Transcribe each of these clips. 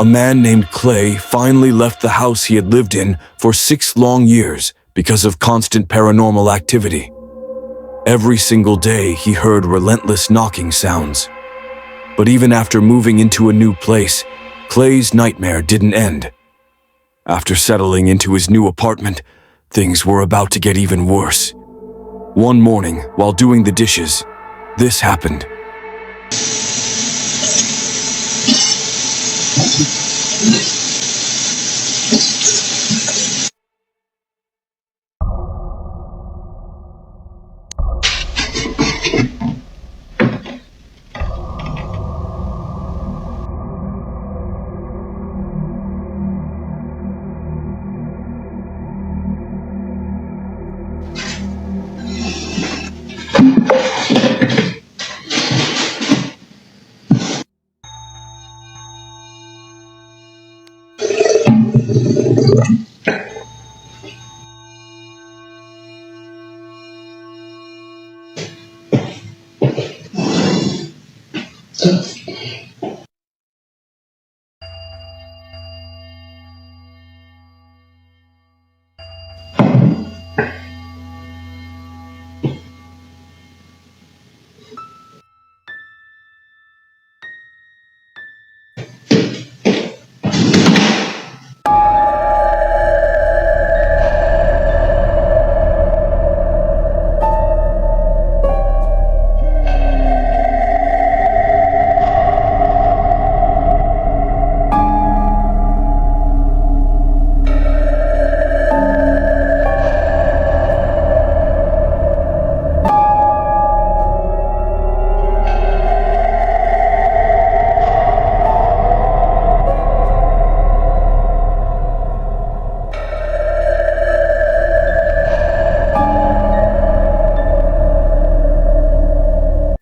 A man named Clay finally left the house he had lived in for 6 long years because of constant paranormal activity. Every single day he heard relentless knocking sounds. But even after moving into a new place, Clay's nightmare didn't end. After settling into his new apartment, things were about to get even worse. One morning, while doing the dishes, this happened.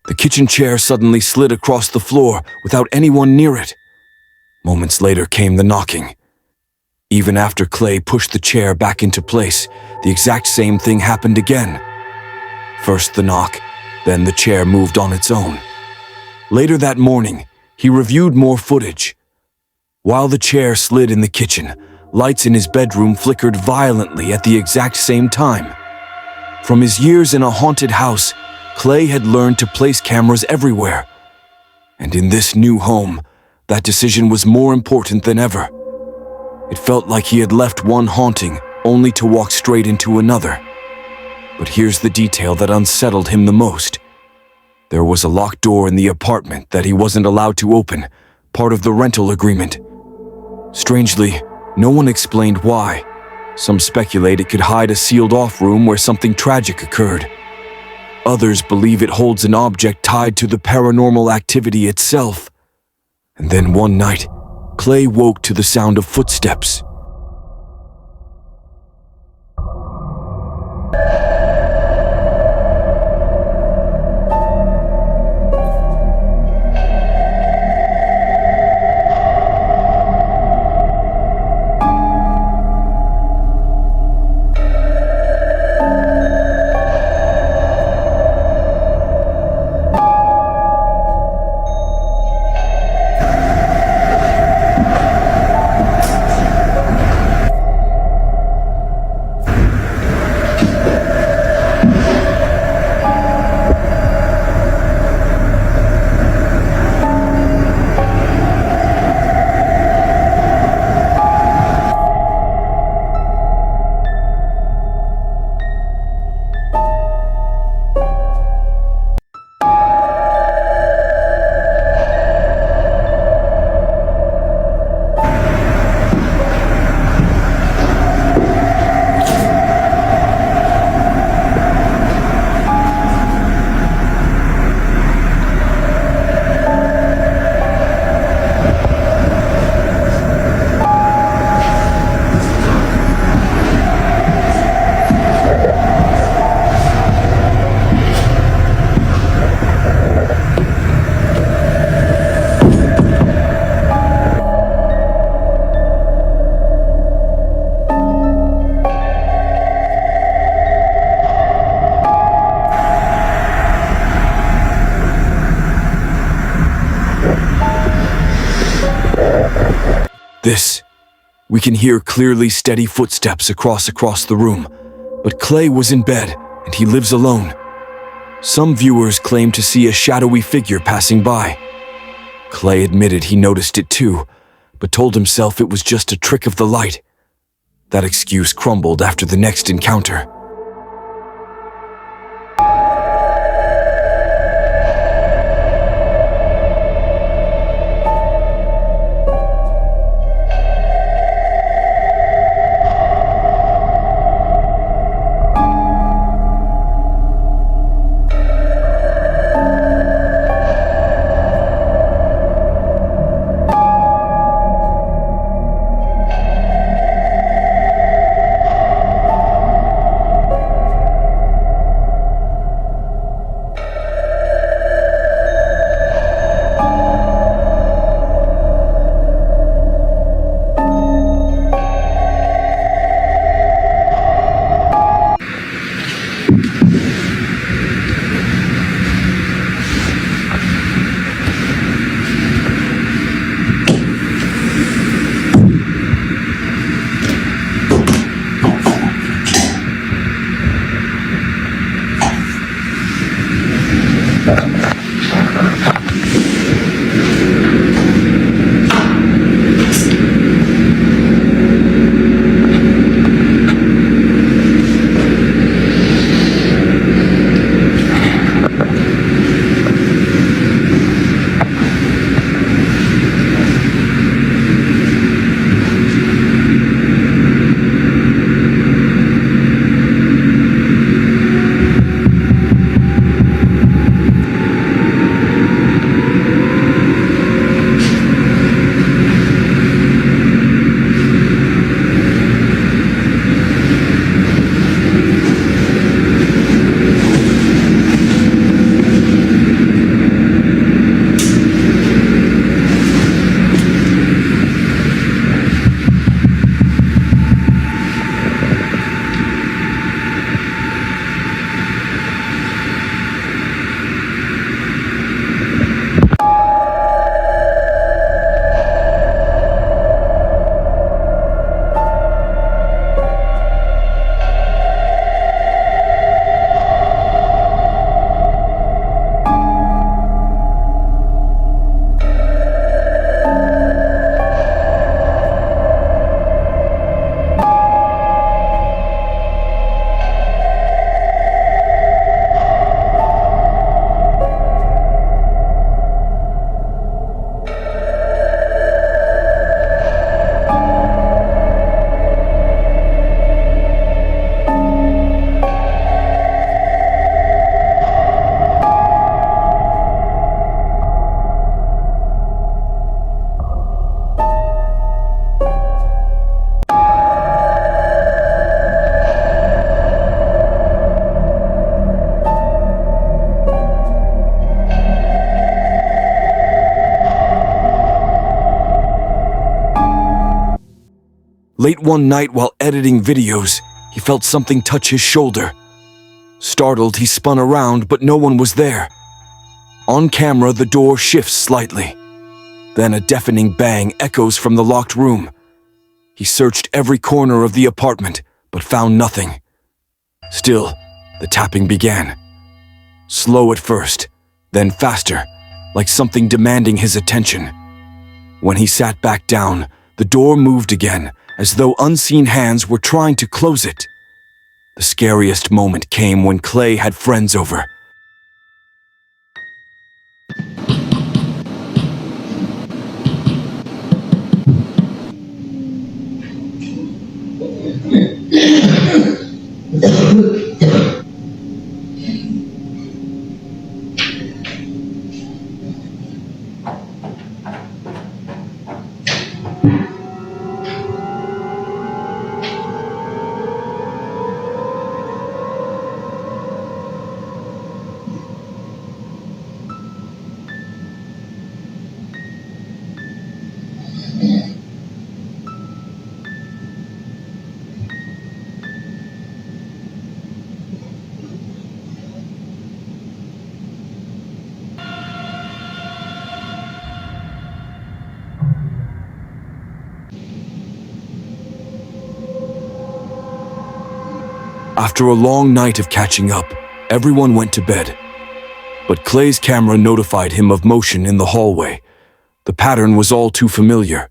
The kitchen chair suddenly slid across the floor without anyone near it. Moments later came the knocking. Even after Clay pushed the chair back into place, the exact same thing happened again. First the knock, then the chair moved on its own. Later that morning, he reviewed more footage. While the chair slid in the kitchen, lights in his bedroom flickered violently at the exact same time. From his years in a haunted house, Clay had learned to place cameras everywhere. And in this new home, that decision was more important than ever. It felt like he had left one haunting only to walk straight into another. But here's the detail that unsettled him the most. There was a locked door in the apartment that he wasn't allowed to open, part of the rental agreement. Strangely, no one explained why. Some speculate it could hide a sealed-off room where something tragic occurred. Others believe it holds an object tied to the paranormal activity itself. And then one night, Clay woke to the sound of footsteps. This. We can hear clearly steady footsteps across the room, but Clay was in bed and he lives alone. Some viewers claim to see a shadowy figure passing by. Clay admitted he noticed it too, but told himself it was just a trick of the light. That excuse crumbled after the next encounter. Late one night while editing videos, he felt something touch his shoulder. Startled, he spun around, but no one was there. On camera, the door shifts slightly. Then a deafening bang echoes from the locked room. He searched every corner of the apartment, but found nothing. Still, the tapping began. Slow at first, then faster, like something demanding his attention. When he sat back down, the door moved again, as though unseen hands were trying to close it. The scariest moment came when Clay had friends over. After a long night of catching up, everyone went to bed. But Clay's camera notified him of motion in the hallway. The pattern was all too familiar.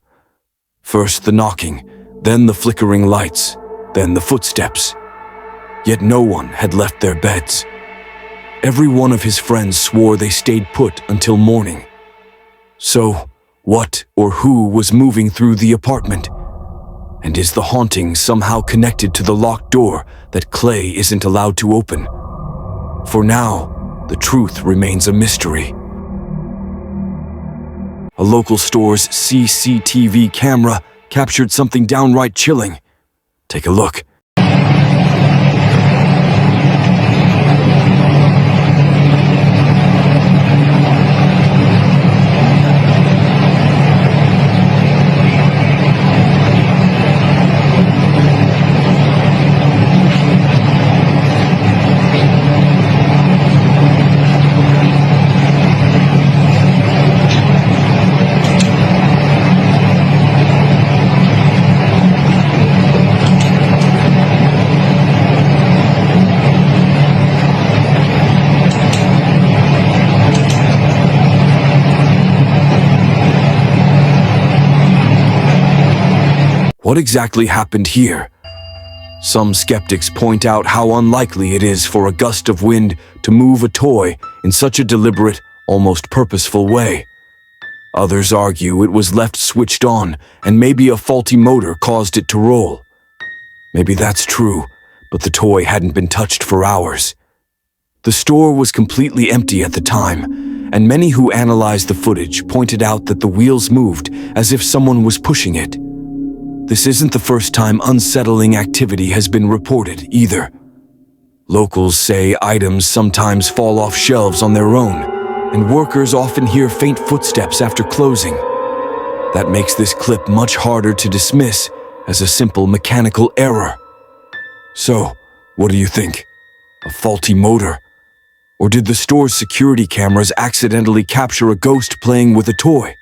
First the knocking, then the flickering lights, then the footsteps. Yet no one had left their beds. Every one of his friends swore they stayed put until morning. So, what or who was moving through the apartment? And is the haunting somehow connected to the locked door that Clay isn't allowed to open? For now, the truth remains a mystery. A local store's CCTV camera captured something downright chilling. Take a look. What exactly happened here? Some skeptics point out how unlikely it is for a gust of wind to move a toy in such a deliberate, almost purposeful way. Others argue it was left switched on and maybe a faulty motor caused it to roll. Maybe that's true, but the toy hadn't been touched for hours. The store was completely empty at the time, and many who analyzed the footage pointed out that the wheels moved as if someone was pushing it. This isn't the first time unsettling activity has been reported, either. Locals say items sometimes fall off shelves on their own, and workers often hear faint footsteps after closing. That makes this clip much harder to dismiss as a simple mechanical error. So, what do you think? A faulty motor? Or did the store's security cameras accidentally capture a ghost playing with a toy?